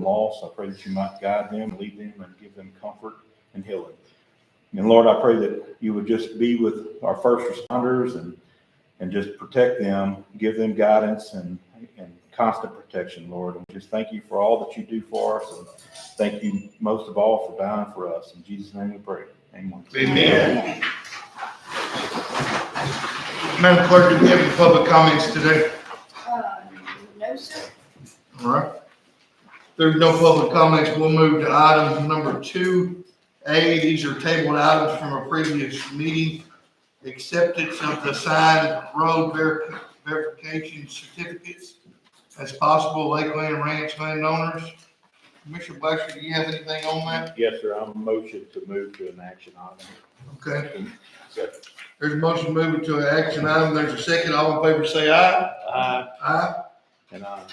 loss. I pray that you might guide them, lead them, and give them comfort and healing. And Lord, I pray that you would just be with our first responders and just protect them, give them guidance and constant protection, Lord. And just thank you for all that you do for us. And thank you most of all for dying for us. In Jesus' name we pray. Amen. Amen. Madam Clerk, do we have any public comments today? No, sir. All right. There's no public comments. We'll move to item number 2A. These are tabled items from a previous meeting. Acceptance of the signed road verification certificates as possible Lakeland Ranch landowners. Commissioner Blacksher, do you have anything on that? Yes, sir. I'm motion to move to an action item. Okay. Second. There's a motion moving to an action item. There's a second. All in favor say aye. Aye. Aye. And I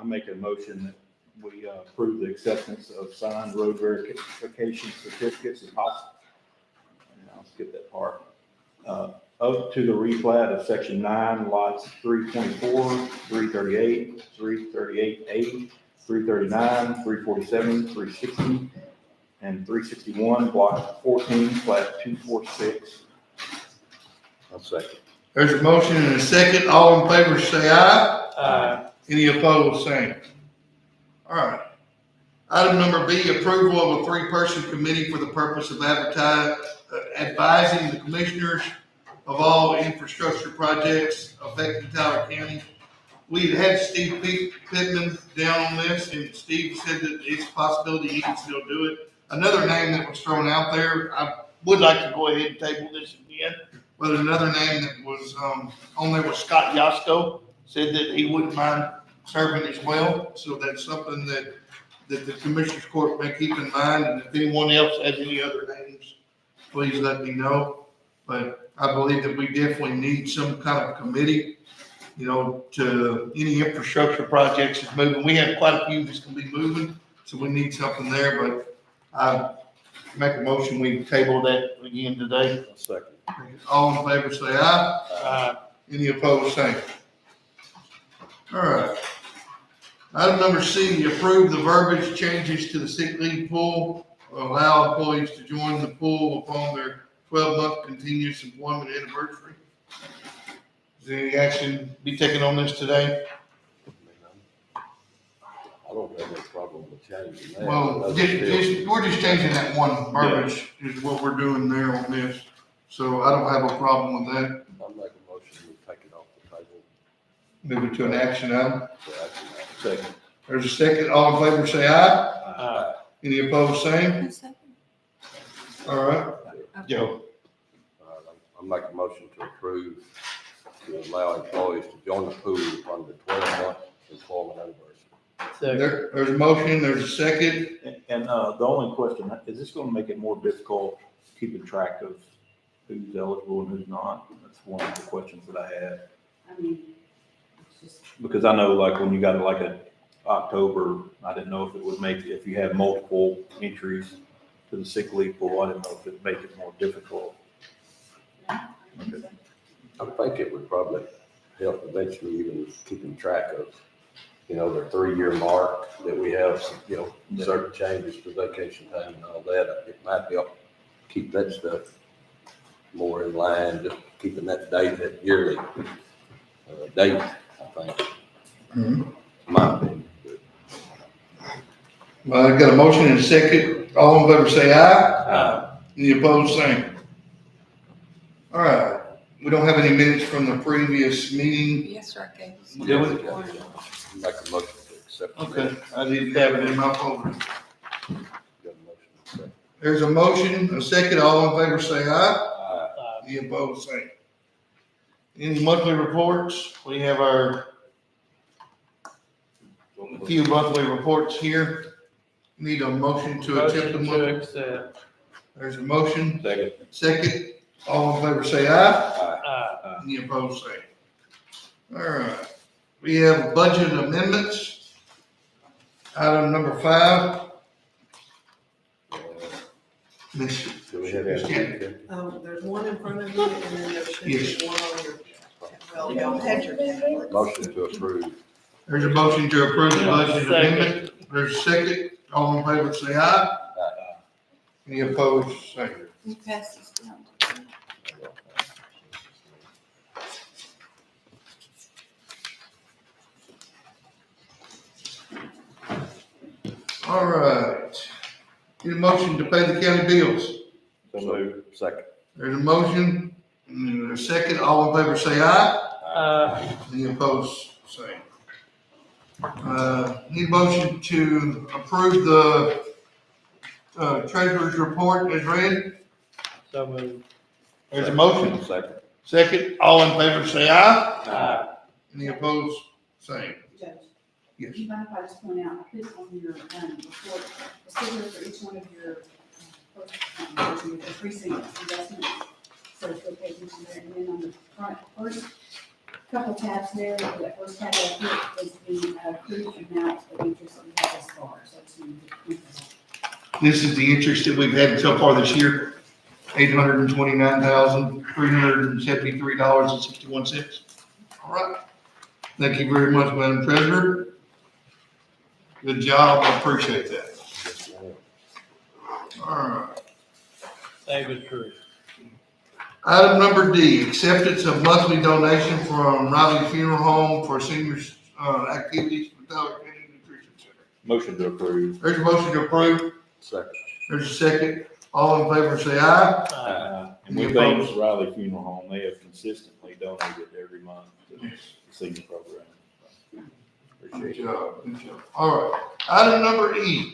make a motion that we approve the acceptance of signed road verification certificates as possible. And I'll skip that part. Up to the replat of section 9, lots 324, 338, 338A, 339, 347, 360, and 361, block 14, plat 246. I'll second. There's a motion and a second. All in favor say aye. Aye. Any opposed, same. All right. Item number B, approval of a 3-person committee for the purpose of advising the commissioners of all infrastructure projects affecting Tyler County. We had Steve Pittman down on this, and Steve said that it's a possibility he can still do it. Another name that was thrown out there, I would like to go ahead and table this again, but another name that was on there was Scott Yasko, said that he wouldn't mind serving as well. So that's something that the Commissioners Court may keep in mind, and if anyone else has any other names, please let me know. But I believe that we definitely need some kind of committee, to any infrastructure projects that's moving. We have quite a few that's gonna be moving, so we need something there, but I make a motion, we table that again today. Second. All in favor say aye. Aye. Any opposed, same. All right. Item number C, approve the verbiage changes to the sick leave pool, allow employees to join the pool upon their 12-month continuous employment anniversary. Is there any action be taken on this today? I don't have any problem with changing that. Well, we're just changing that one verbiage is what we're doing there on this. So I don't have a problem with that. I'll make a motion to take it off the table. Move it to an action item. for action item. Second. There's a second. All in favor say aye. Aye. Any opposed, same? All right. Joe. I'll make a motion to approve to allow employees to join the pool on the 12-month employment anniversary. There's a motion, there's a second. And the only question, is this going to make it more difficult keeping track of who's eligible and who's not? That's one of the questions that I had. I mean, it's just, Because I know like when you got like a October, I didn't know if it would make, if you had multiple entries to the sick leave pool, I didn't know if it'd make it more difficult. Okay. I think it would probably help eventually even keeping track of, their 3-year mark that we have, certain changes to vacation time and all that. It might help keep that stuff more in line, just keeping that date, that yearly date, I think. My opinion. Well, I got a motion and a second. All in favor say aye. Aye. Any opposed, same. All right. We don't have any minutes from the previous meeting. yes, sir, I gave you. Do we? Make a motion to accept. the Okay, minutes. I didn't have it in my folder. Got a motion to accept. There's a motion, a second. All in favor say aye. Aye. Any opposed, same. Any monthly reports? We have a few monthly reports here. Need a motion to accept the monthly. There's a motion, Second. second. All in favor say aye. Aye. Any opposed, say. All right. We have budget amendments. Item number 5. Miss- Do we have Miss any? Janet. There's one in front of you, and then there should Yes. be one on your, well, y'all had your tablet. Motion to approve. There's a motion to approve the budget amendment. There's a second. All in favor, say aye. Any opposed, say. You pass this down. All right. Need a motion to pay the county bills. So moved. Second. There's a motion, and a second. All in favor, say aye. Any opposed, say. Need a motion to approve the treasurer's report as read. So moved. There's a motion. Second. Second. All in favor, say aye. Aye. Any opposed, say. Judge, Yes. you mind if I just point out, I put on your, report, the figure for each one of your, your precinct investments. So if you'll pay attention there, and then on the front, first couple tabs there, that first tab I put is the approved amount of interest that we have thus far, so it's in the. This is the interest that we've had so far this year, $829,373.61. All right. Thank you very much, Madam Treasurer. Good job, I appreciate that. Yes, ma'am. All right. Save it true. Item number D, acceptance of monthly donation from Riley Funeral Home for seniors, activities for Tyler County Nutrition Center. Motion to approve. There's a motion to approve, Second. there's a second, all in favor say aye. And we thank Riley Funeral Home. They have consistently donated every month to the senior program. Good Appreciate it. job, good job. All right, item number E,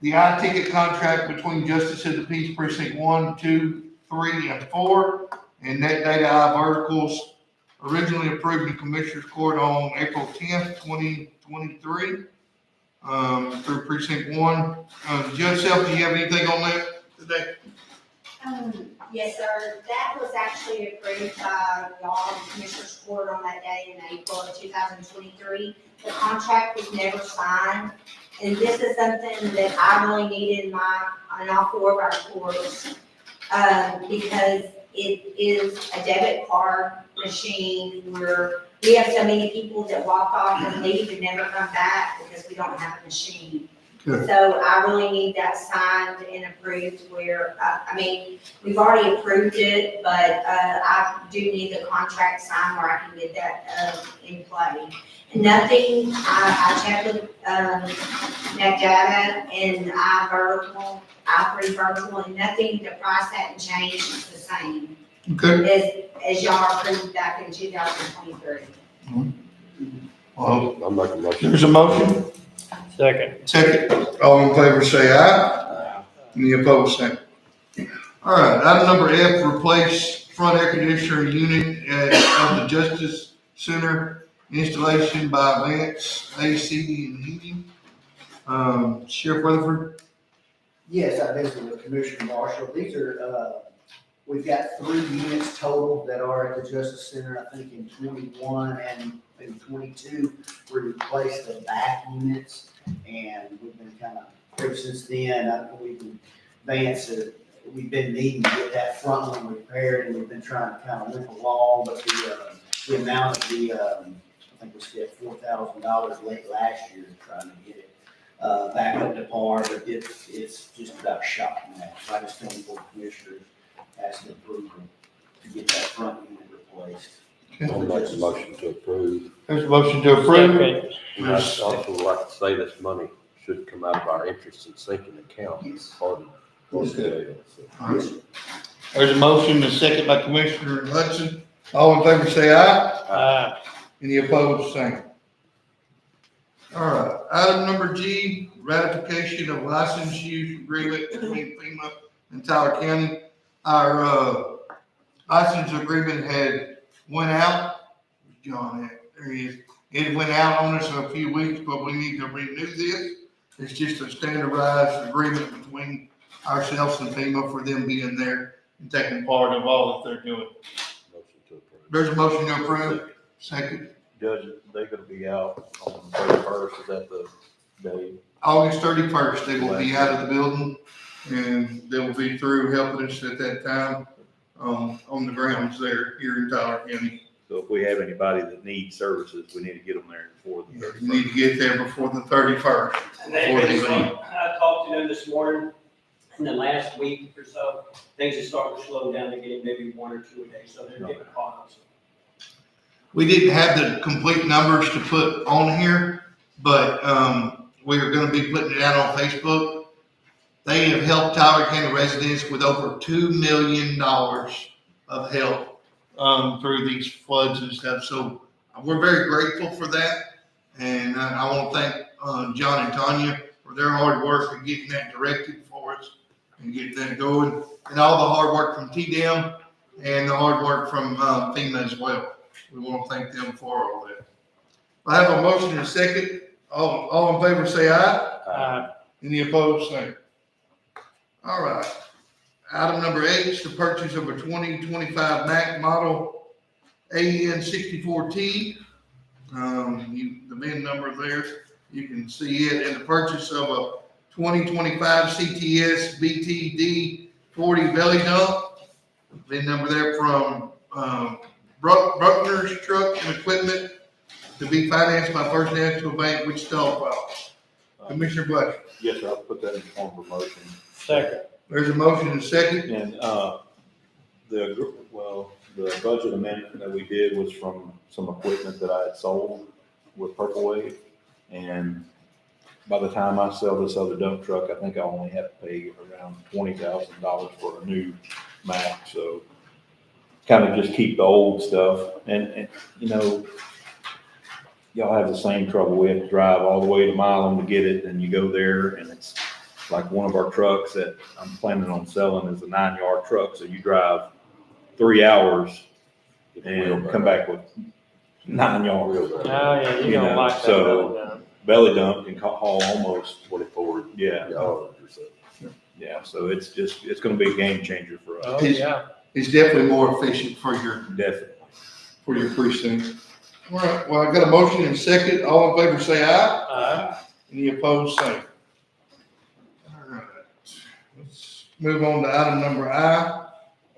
the I-ticket contract between Justice of the Peace Precinct 1, 2, 3, and 4, and Net Data I Verticals, originally approved in Commissioners Court on April 10th, 2023, through Precinct 1. Judge Self, do you have anything on that today? Yes, sir. That was actually approved by y'all in Commissioners Court on that day in April of 2023. The contract was never signed, and this is something that I really need in all four of our courts, because it is a debit card machine where we have so many people that walk off and leave and never come back because we don't have a machine. Good. So I really need that signed and approved where, we've already approved it, but, I do need the contract signed where I can get that, in play. Nothing, I checked with, Net Data and I3 Virtual, and nothing, the price hadn't changed, it's the same Okay. as y'all approved back in 2023. Well, I'm making a motion. there's a motion. Second. Second, all in favor say aye. Any opposed, say. All right, item number F, replace front air conditioner unit of the Justice Center, installation by Vance AC and Heating. Sheriff Rutherford? Yes, I visited with Commissioner Marshall. These are, we've got 3 units total that are at the Justice Center. I think in 21 and in 22, we replaced the back units. And we've been kind of, ever since then, we've been needing to get that front one repaired, and we've been trying to kind of limp along, but the amount of I think we spent $4,000 late last year trying to get it back up to par, but it's just about shot now. So I just told the commissioners, ask the approval to get that front unit replaced. I'll make a motion to approve. There's a motion to approve. Second. And I'd also like to say this money should come out of our interest and sinking account. Yes. Pardon. There's a motion, a second by Commissioner Hudson. All in favor say aye. Aye. Any opposed, same. All right, item number G, ratification of license use agreement between FEMA and Tyler County. Our, license agreement had went out. John, there he is. It went out on us in a few weeks, but we need to renew this. It's just a standardized agreement between ourselves and FEMA for them being there and taking part of all that they're doing. Motion to approve. There's a motion to approve. Second. Judge, they're gonna be out on the 31st. Is that the day? August 31st, they will be out of the building, and they will be through helping us at that time, on the grounds there here in Tyler County. So if we have anybody that needs services, we need to get them there before the You 31st. need to get there before the 31st. And they've been slow. I talked to them this morning, in the last week or so, things are starting to slow down, they're getting maybe 1 or 2 a day, so they're getting caught up. We didn't have the complete numbers to put on here, but, we are gonna be putting it out on Facebook. They have helped Tyler County residents with over $2 million of help, through these floods and stuff. So we're very grateful for that. And I want to thank, John and Tanya for their hard work in getting that directed for us and getting that going. And all the hard work from TDM and the hard work from, FEMA as well. We want to thank them for all that. I have a motion and a second. All in favor say aye. Any opposed, say. All right. Item number 8 is the purchase of a 2025 Mack model AN 64T. The VIN number there, you can see it, and the purchase of a 2025 CTS BTD 40 belly dump. VIN number there from Bruckner's Truck and Equipment to be financed by First National Bank, Wichita Falls. Commissioner Black. Yes, sir, I'll put that in form of motion. Second. There's a motion and a second. And, the budget amendment that we did was from some equipment that I had sold with Purple Wave. And by the time I sell this other dump truck, I think I only have to pay around $20,000 for a new Mack, so kind of just keep the old stuff. And, you know, y'all have the same trouble. We have to drive all the way to Milam to get it, and you go there, and it's like one of our trucks that I'm planning on selling is a 9-yard truck, so you drive 3 hours and come back with 9 yards. Oh, yeah, You you're know, gonna like that. so- belly dump. Belly dump can haul almost, 24 yeah, yards or so. yeah, so it's gonna be a game changer for us, Oh, yeah. It's definitely more efficient for your definitely. precinct. All right, well, I got a motion and a second. All in favor say aye. Aye. Any opposed, say. All right, let's move on to item number I,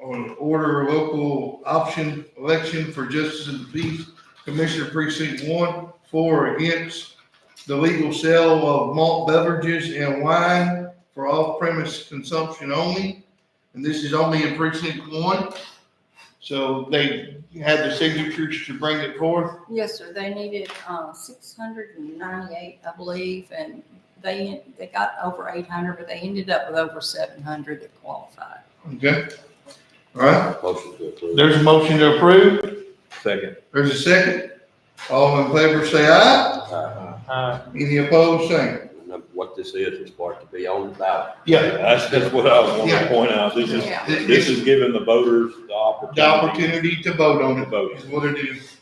on order local option election for Justice of the Peace, Commissioner Precinct 1, for or against the legal sale of malt beverages and wine for off-premise consumption only. And this is only in Precinct 1. So they had the signatures to bring it forth. Yes, sir. They needed 698, I believe, and they got over 800, but they ended up with over 700 that qualified. Okay. All right. Motion to approve. There's a motion to approve. Second. There's a second. All in favor say aye. Aye. Any opposed, say. Remember what this is part to be on the ballot. Yeah. That's what I wanted Yeah. to point out, Yeah. this is giving the voters the The opportunity to vote on to it vote. is what it is.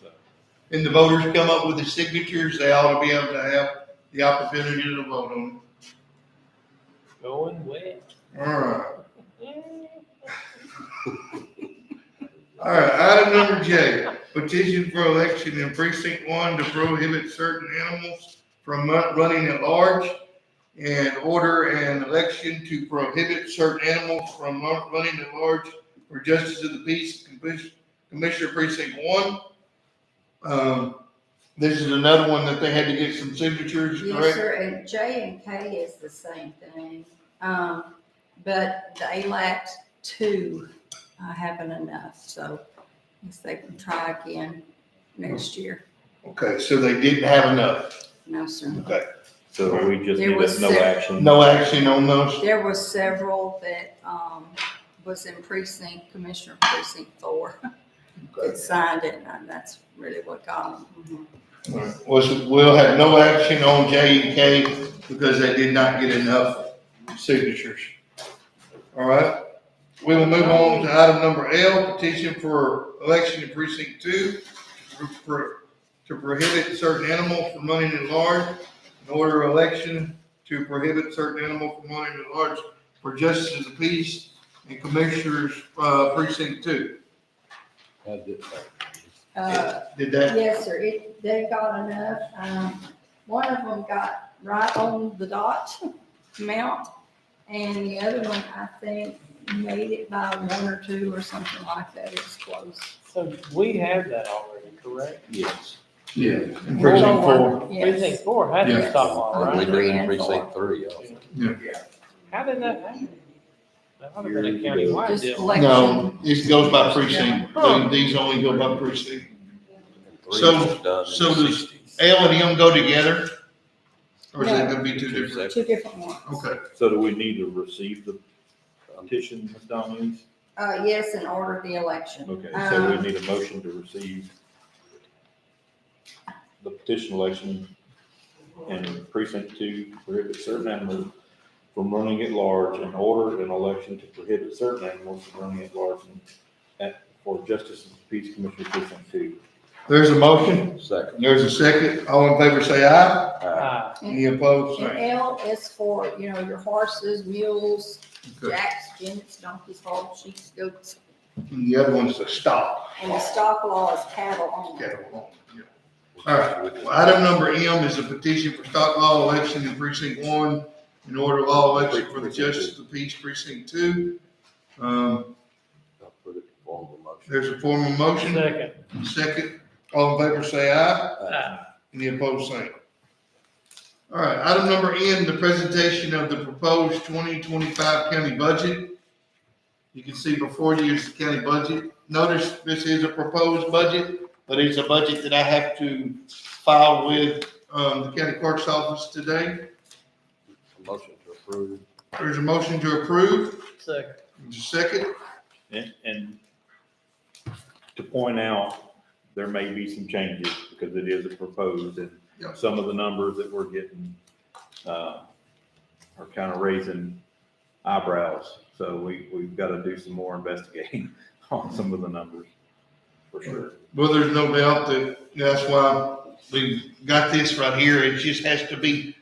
And the voters come up with the signatures, they ought to be able to have the opportunity to vote on Going wet. it. All right. All right, item number J, petition for election in precinct 1 to prohibit certain animals from running at large, and order an election to prohibit certain animals from running at large for Justice of the Peace, Commissioner Precinct 1. This is another one that they had to get some signatures, Yes, correct? sir, and J and K is the same thing. But the ALAT 2 haven't enough, so I guess they can try again next year. Okay, so they didn't have enough. No, sir. Okay. So we just There need was no several. action. No action on those? There were several that was in Commissioner Precinct 4 that signed it, and that's really what got them. All right. We'll have no action on J and K because they did not get enough signatures. All right, we will move on to item number L, petition for election in precinct 2 to prohibit certain animals from running at large. In order election to prohibit certain animals from running at large for Justice of the Peace and Commissioners, Precinct 2. How'd it- Did that? Yes, sir, they got enough. One of them got right on the dot amount, and the other one, I think, made it by 1 or 2 or something like that. It was close. So we have that already, correct? Yes. Yeah. In precinct four. Precinct Yes. 4 had Yeah. to stop all, And we right? do Three in and precinct 3 also. How did that happen? That might have been a countywide Just deal. election. No, it goes by precinct. These only go by precinct. And 3 So- was done in so the does 60s. L and M go together? Or is that No. gonna be two different? Two different ones. Okay. So do we need to receive the petition, Ms. Dominique? Yes, in order of the election. Okay, so we need a motion to receive the petition election in precinct 2 to prohibit certain animals from running at large and order an election to prohibit certain animals from running at large for Justice of the Peace Commissioner precinct 2. There's a motion. Second. There's a second. All in favor say aye. Ah, Any opposed? And Same. L is for, your horses, mules, Okay. jacks, gents, donkeys, hogs, sheep, goats. And the other one's the stop. And the stock law is cattle only. Okay. All right. Well, item number M is a petition for stock law election in precinct 1 in order of law election for the Justice of the Peace precinct 2. I'll put it in form of a motion. There's a formal motion. second. Second. All in favor say aye. Ah, Any opposed, same. All right, item number N, the presentation of the proposed 2025 county budget. You can see before you is the county budget. Notice this is a proposed budget, but it's a budget that I have to file with the county clerk's office today. A motion to approve. There's a motion to approve. second. There's a second. And to point out, there may be some changes because it is a proposed and Yep. some of the numbers that we're getting, are kind of raising eyebrows. So we've got to do some more investigating on some of the numbers, for sure. Well, there's no doubt that's why we got this right here. It just has to be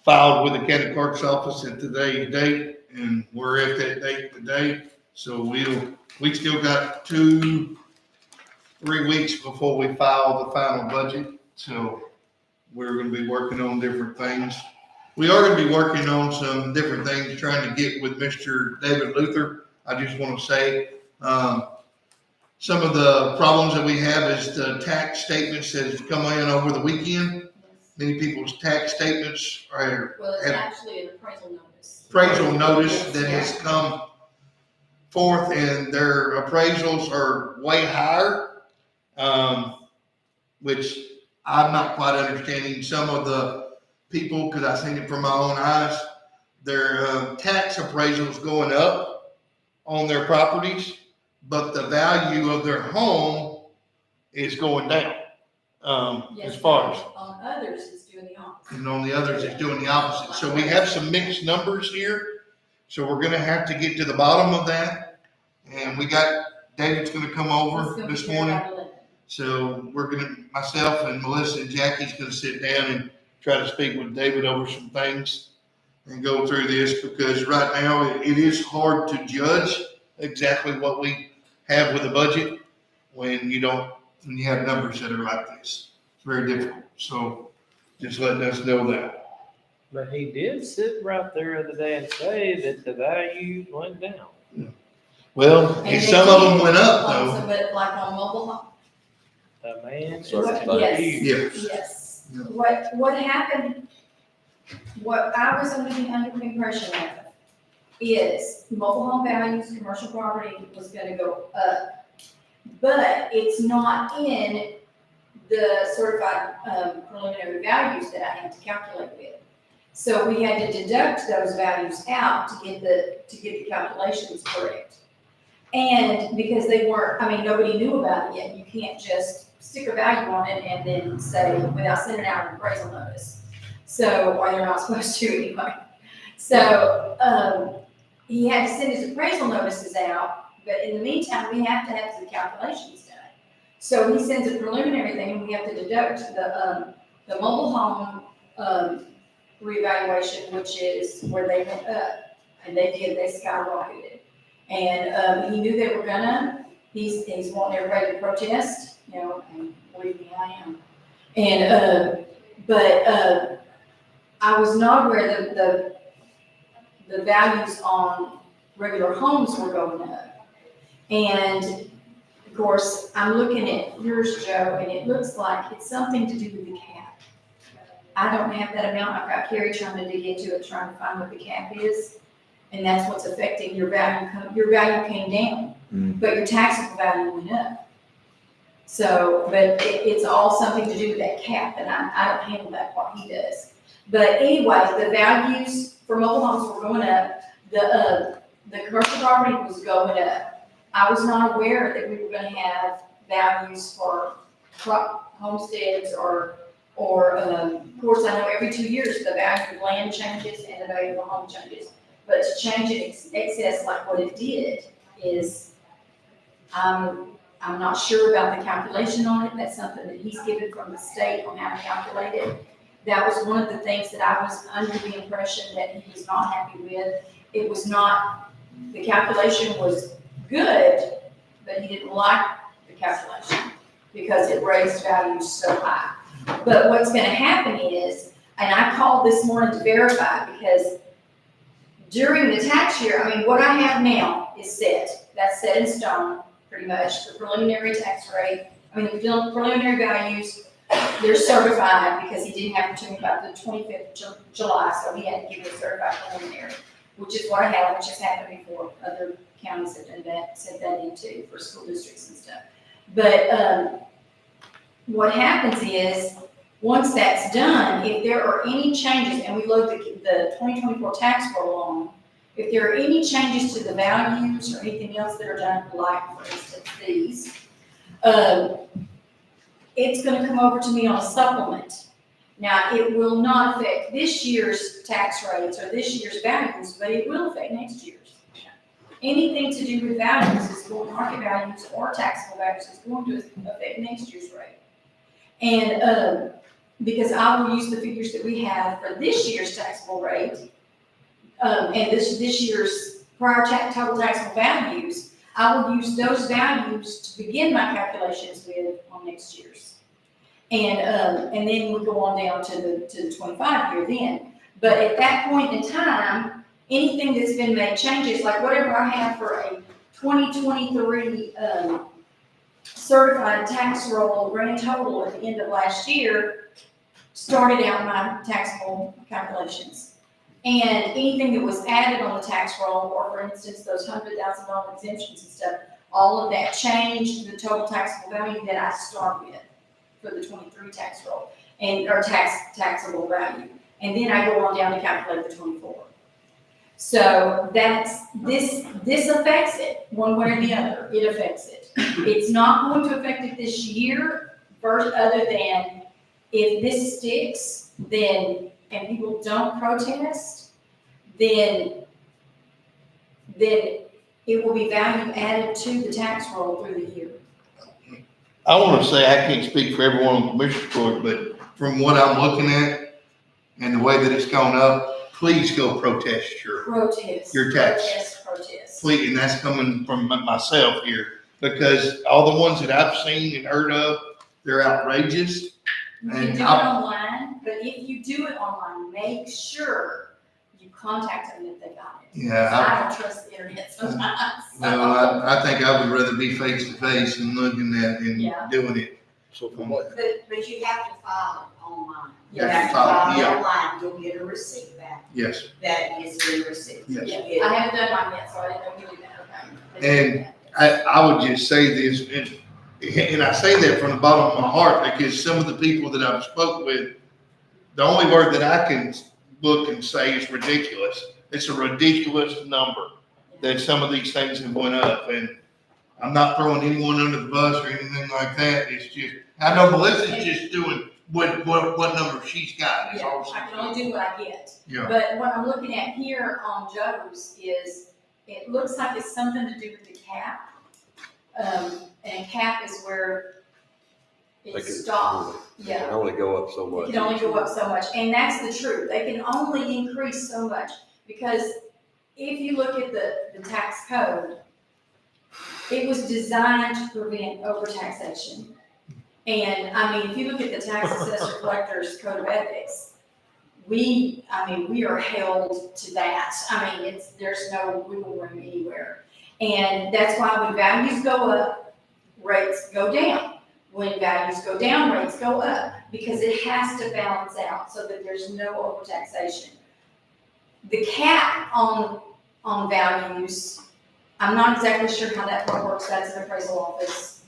filed with the county clerk's office at today's date, and we're at that date today. So we still got 2-3 weeks before we file the final budget. So we're gonna be working on different things. We are gonna be working on some different things, trying to get with Mr. David Luther. I just want to say, some of the problems that we have is the tax statements that have come in over the weekend. Many people's tax statements are Well, it's have actually an appraisal notice. appraisal notice that has come forth, and their appraisals are way higher, which I'm not quite understanding. Some of the people, because I've seen it from my own eyes, their tax appraisals going up on their properties, but the value of their home is going down. Yes, As far as, on others, it's doing the opposite. and on the others, it's doing the opposite. So we have some mixed numbers here. So we're gonna have to get to the bottom of that. And David's gonna come It's over gonna be this very morning. relevant. So myself and Melissa and Jackie's gonna sit down and try to speak with David over some things and go through this, because right now it is hard to judge exactly what we have with the budget when you have numbers that are like this. It's very difficult. So just letting us know that. But he did sit right there the other day and say that the value went down. Well, And and they some of them did went up also, though. But like on mobile home, The man is Certain Yes. confused. Yeah. yes. Yeah. What happened, what I was under the impression of is mobile home values, commercial property was gonna go up. But it's not in the certified preliminary values that I had to calculate with. So we had to deduct those values out to get the calculations correct. And because they weren't, nobody knew about it yet, you can't just stick a value on it and then say, without sending out an appraisal notice. So, or you're not supposed to anyway. So, he had to send his appraisal notices out, but in the meantime, we have to have the calculations done. So he sends a preliminary thing, and we have to deduct the mobile home, revaluation, which is where they went up, and they skyrocketed. And, he knew they were gonna, he's wanting everybody to protest, and believe me, I am. And, but I was not aware that the values on regular homes were going up. And Of course, I'm looking at yours, Joe, and it looks like it's something to do with the cap. I don't have that amount. I've got Carrie trying to dig into it, trying to find what the cap is. And that's what's affecting your value. Your value came down, but your taxable value went up. So, but it's all something to do with that cap, and I don't handle that part, he does. But anyway, the values for mobile homes were going up, the commercial property was going up. I was not aware that we were gonna have values for homesteads or, of course, I know every 2 years, the value of land changes and the value of the home changes. But to change it excess like what it did is, I'm not sure about the calculation on it. That's something that he's given from the state on how to calculate it. That was one of the things that I was under the impression that he was not happy with. It was not, the calculation was good, but he didn't like the calculation because it raised values so high. But what's gonna happen is, and I called this morning to verify because during the tax year, I mean, what I have now is set. That's set in stone, pretty much. The preliminary tax rate, I mean, the preliminary values, they're certified because he didn't have to about the 25th of July, so he had to give me a certified preliminary, which is what I have, which has happened before. Other counties have done that, sent that into for school districts and stuff. But what happens is, once that's done, if there are any changes, and we load the 2024 tax roll on, if there are any changes to the values or anything else that are done, like for instance these, it's gonna come over to me on a supplement. Now, it will not affect this year's tax rates or this year's values, but it will affect next year's. Anything to do with values is going, market values or taxable values is going to affect next year's rate. And, because I will use the figures that we have for this year's taxable rate, and this year's prior total taxable values, I will use those values to begin my calculations with on next year's. And then we go on down to the 25 year then. But at that point in time, anything that's been made changes, like whatever I have for a 2023, certified tax roll grand total at the end of last year, started out my taxable calculations. And anything that was added on the tax roll, or for instance, those $100,000 exemptions and stuff, all of that changed the total taxable value that I start with for the 23 tax roll, and, or taxable value. And then I go on down to calculate the 24. So that's, this affects it, one way or the other, it affects it. It's not going to affect it this year, first, other than if this sticks, then, and people don't protest, then it will be value added to the tax roll through the year. I want to say, I can't speak for everyone on Commissioner's Court, but from what I'm looking at and the way that it's gone up, please go protest your tax. Protest. Please, and that's coming from myself here, because all the ones that I've seen and heard of, they're outrageous. You can do it online, but if you do it online, make sure you contact them if they got it. Yeah, I don't trust the internet sometimes. no, I think I would rather be face to face and looking at Yeah. and doing it. So from what, But you have to file it online. You Yeah, have to file it, file it yeah. online, you'll get a receipt back. Yes, That is your receipt. Yes. You Yeah, get I it. haven't done mine yet, so I didn't know you did that, okay. I would just say this, and I say that from the bottom of my heart, because some of the people that I've spoke with, the only word that I can look and say is ridiculous. It's a ridiculous number that some of these things have went up, and I'm not throwing anyone under the bus or anything like that. It's just, I know Melissa's just doing what number she's got. That's Yeah, all she's I can doing. only do what I get. Yeah, But what I'm looking at here on Joe's is, it looks like it's something to do with the cap. And cap is where they it can, stopped. they Yeah. can only go up so much. It can only go up so much, and that's the truth. They can only increase so much, because if you look at the tax code, it was designed to prevent overtaxation. And I mean, if you look at the tax assessor collector's code of ethics, we are held to that. I mean, there's no wiggle room anywhere. And that's why when values go up, rates go down. When values go down, rates go up, because it has to balance out so that there's no overtaxation. The cap on values, I'm not exactly sure how that part works, that's an appraisal office,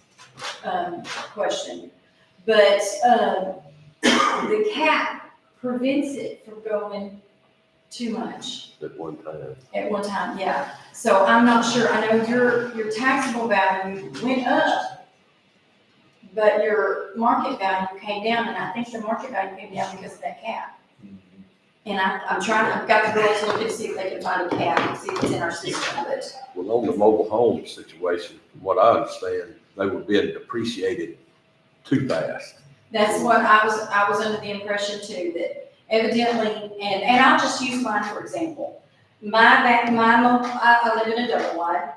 question. But, the cap prevents it from going too much At one time. at one time, yeah. So I'm not sure, I know your taxable value went up, but your market value came down, and I think the market value came down because of that cap. And I've got the girls looking to see if they can find a cap and see if it's in our system, but, Well, on the mobile home situation, from what I understand, they were being depreciated too fast. that's what I was under the impression too, that evidently, and I'll just use mine for example. I live in a double wide.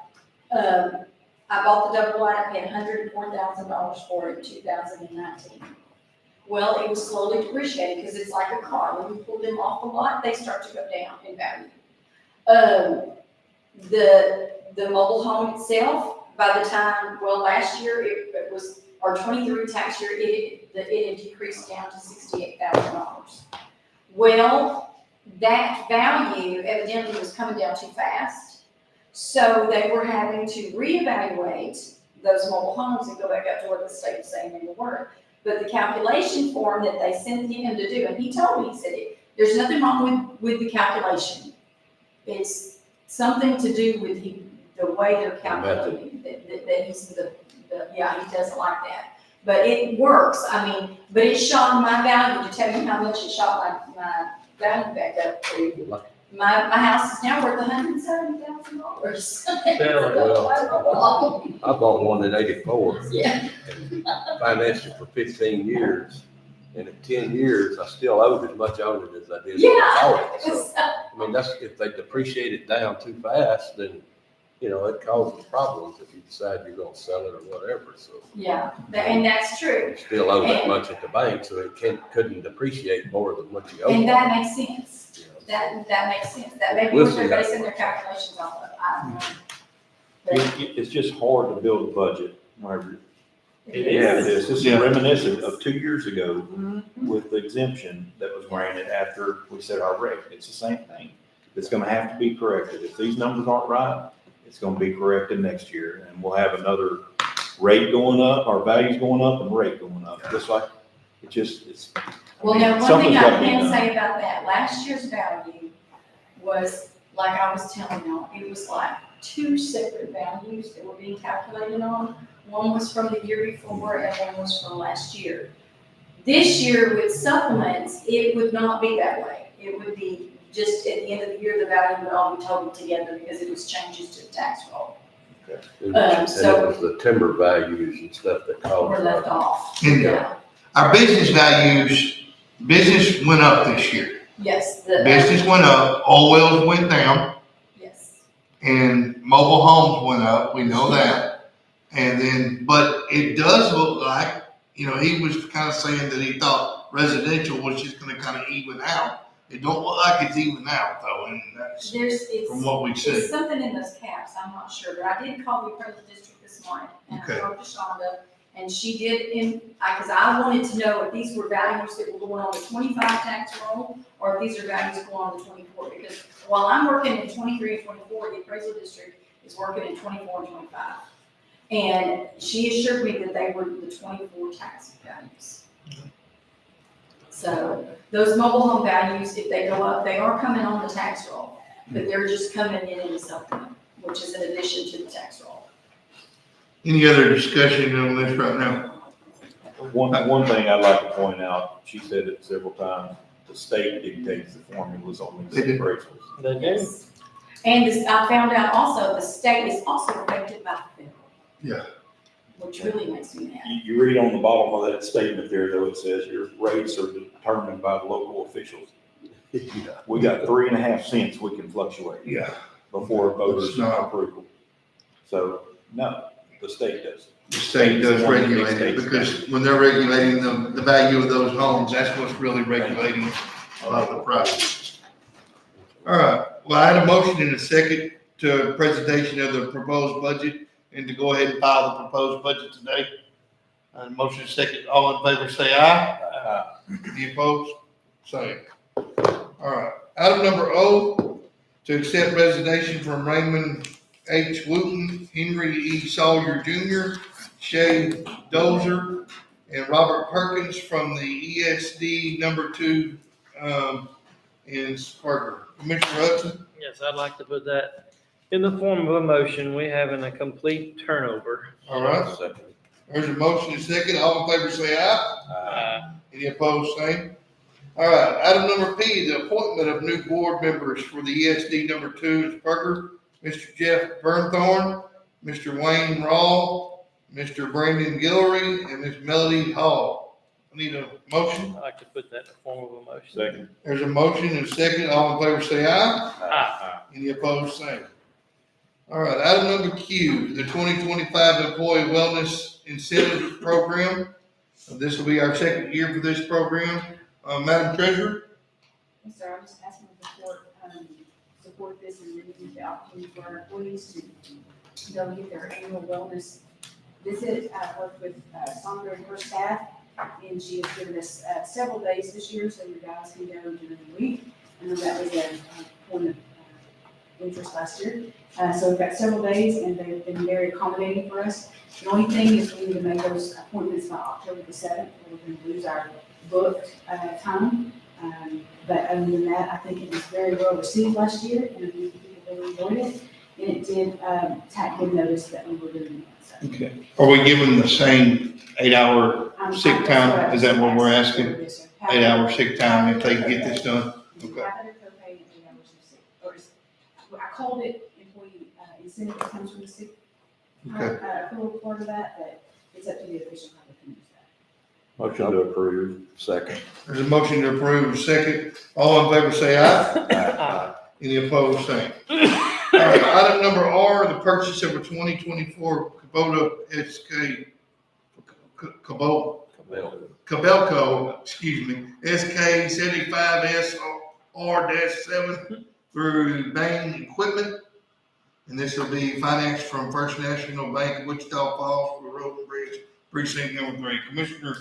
I bought the double wide, I paid $104,000 for it in 2019. Well, it was slowly depreciating because it's like a car. When you pull them off the lot, they start to go down in value. The mobile home itself, by the time, well, last year, it was, our 23 tax year, it had decreased down to $68,000. Well, that value evidently was coming down too fast. So they were having to reevaluate those mobile homes and go back up to what the state was saying they were. But the calculation form that they sent him to do, and he told me, he said, there's nothing wrong with the calculation. It's something to do with the way they're calculating, that he's yeah, he doesn't like that. But it works, I mean, but it shot my value, to tell you how much it shot my value back up to. My house is now worth $170,000. I bought one in '84. Yeah. And financed it for 15 years. And in 10 years, I still owed as much on it as I did. when I bought it. So, I mean, that's, if they depreciate it down too fast, then, you know, it causes problems if you decide you're gonna sell it or whatever, so. Yeah, and that's true. You still owe that much at the bank, so it couldn't depreciate more than what you owe. And that makes sense. You know. That makes sense. That may be We'll what they're see how it basing their works. calculations off of. I don't know. But It's just hard to build a budget whenever it you have is. this. This is Yeah. reminiscent of 2 years ago Mhm. with the exemption that was granted after we set our rate. It's the same thing. It's gonna have to be corrected. If these numbers aren't right, it's gonna be corrected next year, and we'll have another rate going up, our values going up and rate going up, just like, it's. I Well, mean, now, one something's thing I gotta be can done. say about that, last year's value was, like I was telling y'all, it was like two separate values that were being calculated on. One was from the year before and one was from last year. This year with supplements, it would not be that way. It would be just at the end of the year, the value would all be totaled together because it was changes to the tax roll. And it so- was the timber values and stuff that caused. We're left off. And, Yeah. Our business values, business went up this year. Yes, Business went up, oil wells went down, yes. and mobile homes went up, we know that. And then, but it does look like, you know, he was kind of saying that he thought residential was just gonna kind of even out. It don't look like it's even out though, and that's from what we see. It's something in those caps, I'm not sure, but I did call the appraisal district this morning, and I Okay. spoke to Shonda, and she did, because I wanted to know if these were values that were going on the 25 tax roll, or if these are values going on the 24, because while I'm working in 23 and 24, the appraisal district is working in 24 and 25. And she assured me that they were the 24 tax values. So those mobile home values, if they go up, they are coming on the tax roll, but they're just coming in the supplement, which is in addition to the tax roll. Any other discussion on this right now? One thing I'd like to point out, she said it several times, the state dictates the formulas on these They do. appraisals. They do. And this, I found out also, the state is also affected by the federal. Yeah. Which really makes me mad. You read on the bottom of that statement there, though, it says your rates are determined by the local officials. Yeah. We got 3.5 cents we can fluctuate Yeah. before voters It's not- approval. So, no, the state does. The state does regulate it, because when they're regulating the value of those homes, that's what's really regulating the price. All right, well, I had a motion and a second to presentation of the proposed budget and to go ahead and file the proposed budget today. Motion is second. All in favor, say aye. Any opposed? Same. All right. Item number O, to accept resignation from Raymond H. Wooten, Henry E. Sawyer Jr., Shay Dozer, and Robert Perkins from the ESD number 2 in Sparker. Commissioner Hudson? Yes, I'd like to put that in the form of a motion. We having a complete turnover. All right. Second. There's a motion and second. All in favor, say aye. Uh, Any opposed, same. All right, item number P, the appointment of new board members for the ESD number 2 in Sparker. Mr. Jeff Burnthorne, Mr. Wayne Rawl, Mr. Brandon Guillory, and Ms. Melody Hall. I need a motion. I'd like to put that in the form of a motion. Second. There's a motion and a second. All in favor, say aye. Ah, Any opposed, same. All right, item number Q, the 2025 Employee Wellness Incentive Program. This will be our second year for this program. Madam Treasurer? Yes, sir, I'm just asking for support this and renewing the opportunity for our employees to go get their annual wellness visit. I worked with Sandra and her staff, and she has given us several days this year, so you guys can go during the week. I know that was a point of interest last year. So we've got several days, and they've been very accommodating for us. The only thing is we need to make those appointments by October the 7th, or we're going to lose our booked time. But other than that, I think it was very well received last year, and people really enjoyed it. And it did tack good notice that we were doing it. So, Okay. Are we giving the same 8-hour sick that's time? what I Is that what we're asking? Yes, sir. 8-hour sick time if they can get this done? Okay. Half of their copay and 8 hours of sick, I called it employee incentive that comes from the sick. Okay. Accrual part of that, but it's up to the official how they can use that. Motion to approve. Second. There's a motion to approve, second. All in favor, say aye. ah, Any opposed, same. All right, item number R, the purchase of a 2024 Kubota SK, Cabelco, SK 75SR-7 through Bain Equipment. And this will be financed from First National Bank of Wichita Falls for Road and Bridge, precinct number 3. Commissioner,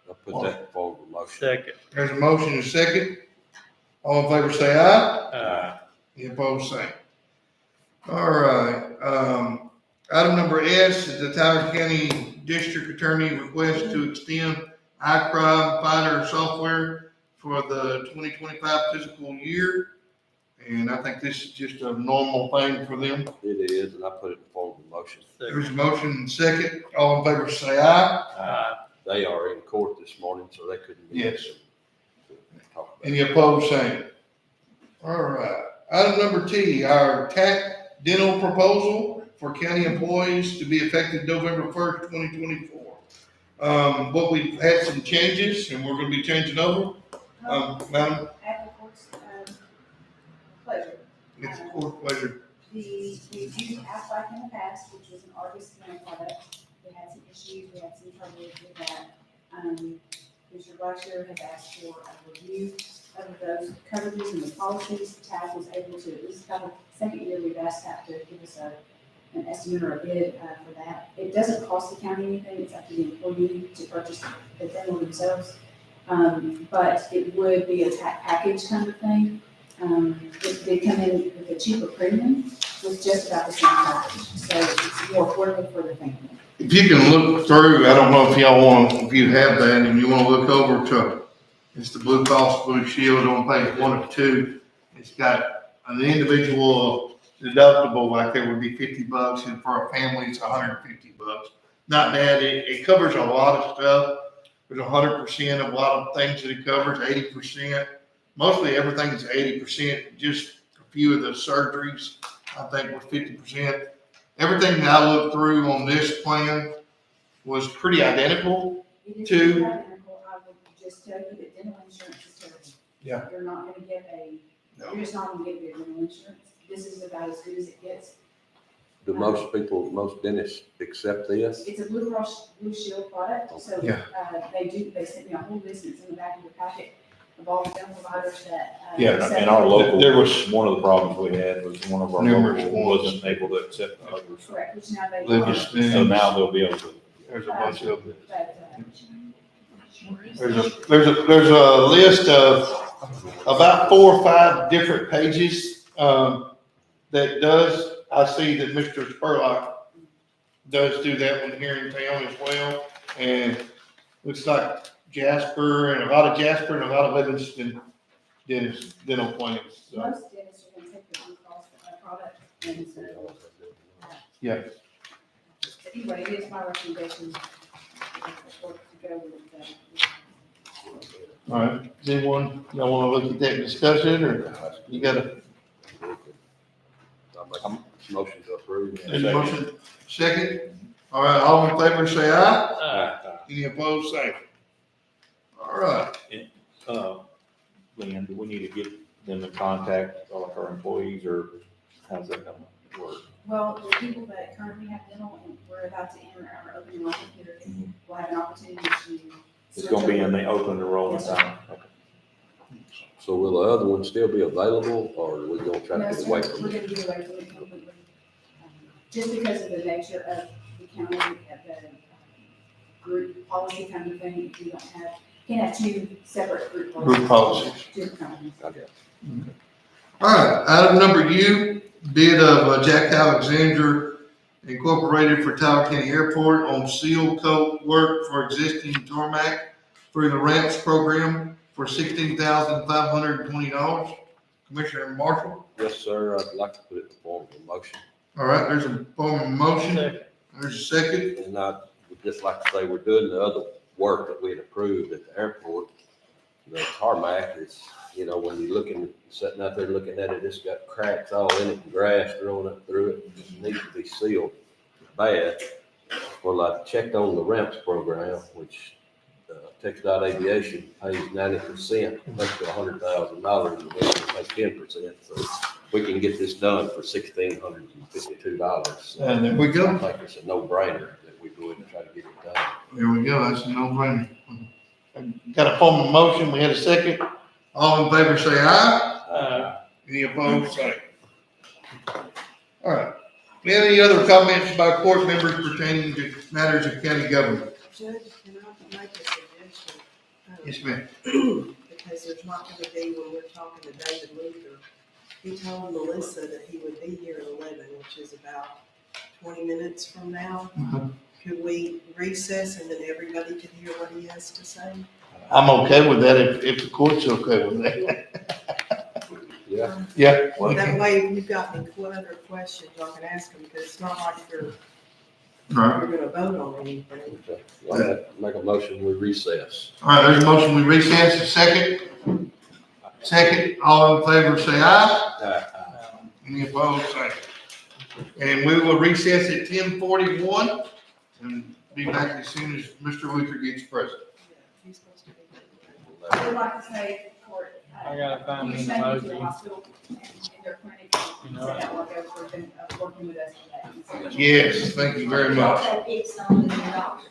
I'll put that in form of a motion. second. there's a motion and a second. All in favor, say aye. Ah, Any opposed, same. All right, item number S is the Tyler County District Attorney request to extend iCrime Finder software for the 2025 fiscal year. And I think this is just a normal thing for them. It is, and I put it in form of a motion. second. There's a motion and second. All in favor, say aye. Ah, They are in court this morning, so they couldn't. be Yes. here to talk about it. Any opposed, same. All right, item number T, our TAC dental proposal for county employees to be effective November 1st, 2024. But we've had some changes and we're gonna be changing over. Madam, At the court's pleasure. it's a court pleasure. We've used Aflac in the past, which was an Argus County product. We had some issues, we had some trouble with that. Mr. Blackshear has asked for a review of those coverages and the policies. TAP was able to, this is kind of second year we've asked TAP to give us an estimate or a bid for that. It doesn't cost the county anything, it's up to the employee to purchase the dental themselves. But it would be a TAP package kind of thing. They come in with a cheaper premium with just about the same package. So it's more affordable for the family. If you can look through, I don't know if y'all want, if you have that and you want to look over to, it's the Blue Cross Blue Shield on page 1 of 2. It's got an individual deductible, like there would be $50, and for a family, it's $150. Not bad. It covers a lot of stuff. There's 100% of a lot of things that it covers, 80%. Mostly everything's 80%. Just a few of the surgeries, I think, were 50%. Everything that I looked through on this plan was pretty identical. It is Two. identical. I would just tell you that dental insurance is terrible. Yeah. You're not gonna get No. you're just not gonna get good dental insurance. This is about as good as it gets. Do most people, most dentists accept this? It's a Blue Cross Blue Shield product, so, Yeah. they sent me a whole list, it's in the back of the packet. of all the dental providers that. Yeah, in our local, There was- one of the problems we had was one of our Numerous local ones. wasn't able to accept the others. Correct, which now they. Livingston. So now they'll be able to. There's a bunch of them. But, There's a list of about 4 or 5 different pages, that does, I see that Mr. Spurlock does do that one here in town as well. And looks like Jasper and a lot of Livingston dental plans, so. most dentists are gonna take the Blue Cross product, and so. Yeah. So anyway, it is my recommendation to go with that. All right, does anyone, y'all wanna look at that and discuss it, or you gotta, I'll make a motion to approve. any motion? Second? All right, all in favor, say aye. Uh, Any opposed, say. All right. Leanne, do we need to get them in contact, all of our employees, or how's that gonna work? Well, the people that currently have dental, and we're about to enter our open enrollment period, will have an opportunity to. It's gonna be in the open enrollment time. Okay. So will the other one still be available, or are we gonna try to No, get sir, away we're from gonna it? get away from it completely. Just because of the nature of the county, the group policy kind of thing, you don't have, can't have 2 separate group policies. Group policies. 2 companies. Okay. All right, item number U, bid of Jack Alexander Incorporated for Tower County Airport on seal coat work for existing tarmac through the ramps program for $16,520. Commissioner Marshall. Yes, sir, I'd like to put it in the form of a motion. All right, there's a form of motion. second. There's a second. And I would just like to say, we're doing the other work that we had approved at the airport. The tarmac is, when you're sitting out there looking at it, it's got cracks all in it and grass growing up through it. It needs to be sealed bad. Well, I checked on the ramps program, which TxDOT Aviation pays 90%, up to $100,000, and we pay 10%. So we can get this done for $1,652. And there we I go. think it's a no-brainer that we go ahead and try to get it done. There we go. That's a no-brainer. Got a form of motion. We had a second. All in favor, say aye. Any opposed, say. All right. Any other comments by court members pertaining to matters of county government? Judge, can I make a suggestion? Yes, ma'am. Because there's not gonna be, when we're talking to David Luther, he told Melissa that he would be here at 11, which is about 20 minutes from now. Mhm. Could we recess and then everybody can hear what he has to say? I'm okay with that if the court's okay with that. Yeah. Yeah. Well, that way, if you've got any other questions, y'all can ask them, because it's not like you're All gonna vote on anything. Okay. I'll make a motion, we recess. right, there's a motion. We recess. A second. Second. All in favor, say aye. Any opposed, say. And we will recess at 10:41 and be back as soon as Mr. Luther gets present. Yeah, he's supposed to be there. I would like to say, court. I gotta find you me sent me to the emoji. hospital and in their clinic, You know so that will go for them, working with us today. Yes, thank you very much. Also, it's on the doctor.